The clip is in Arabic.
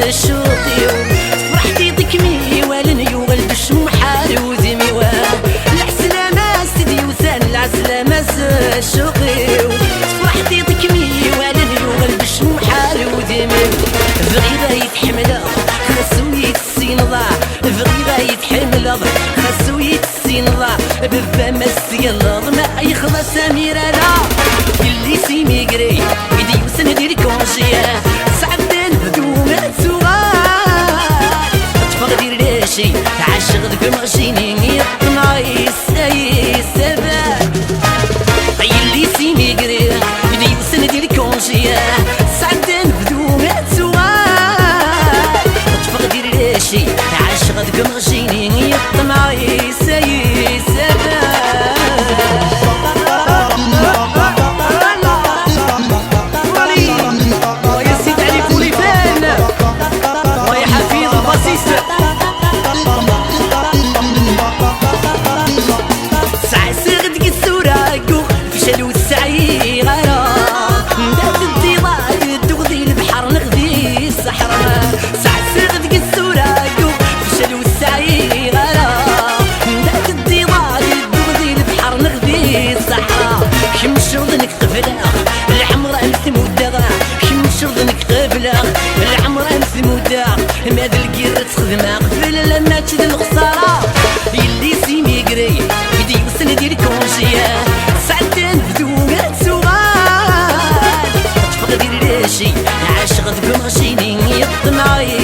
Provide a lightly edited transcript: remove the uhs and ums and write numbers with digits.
الشوقي فرحتي ضكمي والنيو والبش محال ودمي العسلامة سيدي وسان العسلامة الشوقي فرحتي ضكمي والنيو والبش محال ودمي بغي يتحمل خاصو يتسينضا بغي يتحمل خاصو يتسينضا ببا مسيلض ما يخلص سميرة لا اللي سيمي قري يدي وسن دير كونجيه سعدان بدوما تسوغار تفغ دير راشي عاشق ذك مغشيني يطنعي سباب اللي سيمي قري يدي وسن دير كونجيه سعدان بدوما تسوغار تفغ دير راشي عاشق ذك مغشيني يطنعي سباب شرضنك قبلة العمر أمس مدة شرضنك قبلة العمر أمس مدة ماذا القير تخدمها قبل لما تشد الخسارة اللي سيمي قري يدي وسن دير كونجيه سعدان بدوما تسوغار تفقد دير راشي عاشق ذك مغشيني يطمعي